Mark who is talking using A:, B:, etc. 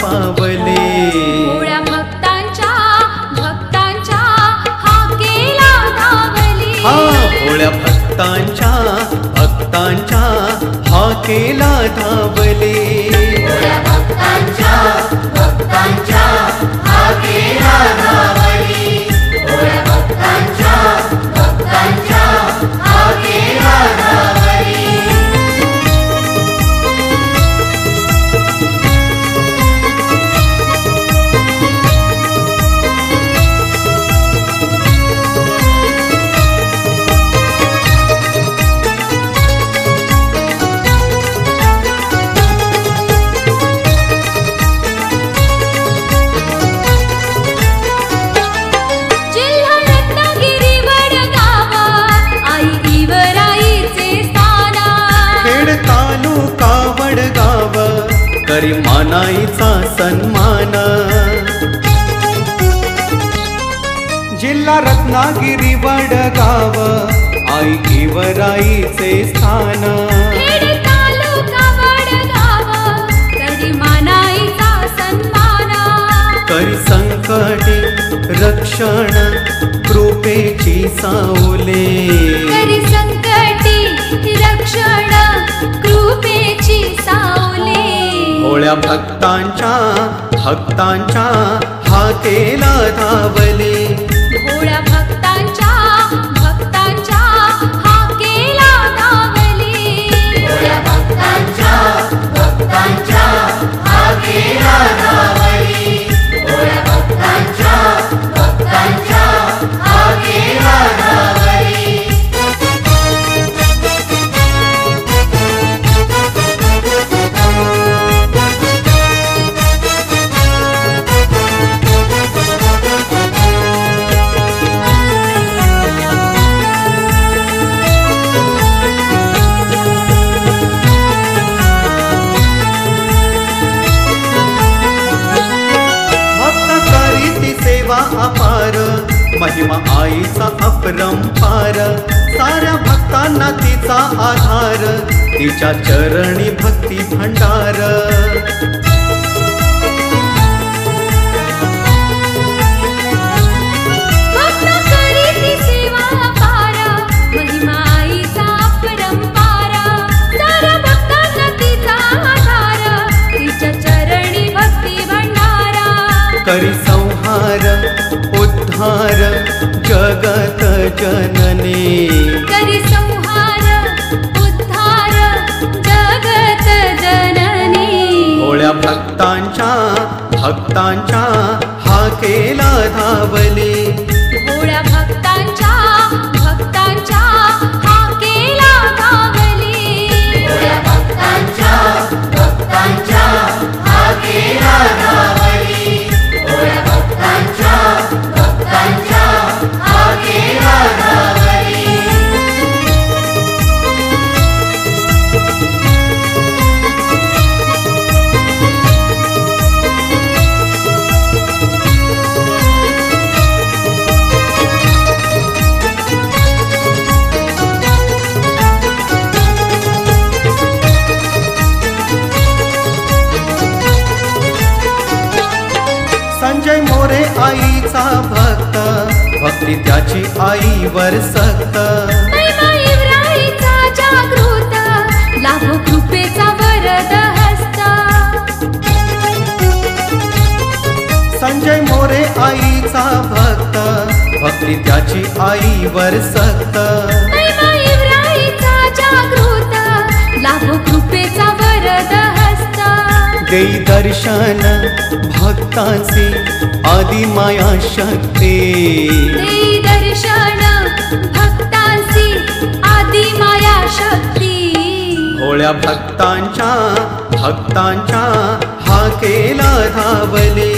A: पावले.
B: भोळ्या भक्तांच्या हाकेला धावली.
A: भोळ्या भक्तांच्या हाकेला धावले.
B: भोळ्या भक्तांच्या हाकेला धावली. भोळ्या भक्तांच्या हाकेला धावली.
A: करी मानाईचा सन्मान. जिल्हा रत्नागिरी वडगाव आई इवराईचे स्थान.
B: तालुका वडगाव करी मानाईचा सन्मान.
A: करी संकटे रक्षण कृपेची सावले.
B: करी संकटे रक्षण कृपेची सावले.
A: भोळ्या भक्तांच्या हाकेला धावले.
B: भोळ्या भक्तांच्या हाकेला धावले. भोळ्या भक्तांच्या हाकेला धावले. भोळ्या भक्तांच्या हाकेला धावले.
A: अपार महिमा आईचा अपरंपार. साऱ्या भक्तांना तिचा आधार. तिच्या चरणी भक्ती भंडार.
B: भक्त करीती सेवा अपार महिमा आईचा अपरंपार. साऱ्या भक्तांना तिचा आधार. तिच्या चरणी भक्ती भंडार.
A: करी संहार उद्धार जगत जननी.
B: करी संहार उद्धार जगत जननी.
A: भोळ्या भक्तांच्या हाकेला धावले.
B: भोळ्या भक्तांच्या हाकेला धावले. भोळ्या भक्तांच्या हाकेला धावले. भोळ्या भक्तांच्या हाकेला धावले.
A: संजय मोरे आईचा भक्त भक्ती त्याची आईवर सक्त.
B: महिमा इवराईचा जागृत लाभो कृपेचा वरद हस्त.
A: संजय मोरे आईचा भक्त भक्ती त्याची आईवर सक्त.
B: महिमा इवराईचा जागृत लाभो कृपेचा वरद हस्त.
A: देई दर्शन भक्तांचे आदि माया शक्ती.
B: देई दर्शन भक्तांची आदि माया शक्ती.
A: भोळ्या भक्तांच्या हाकेला धावले.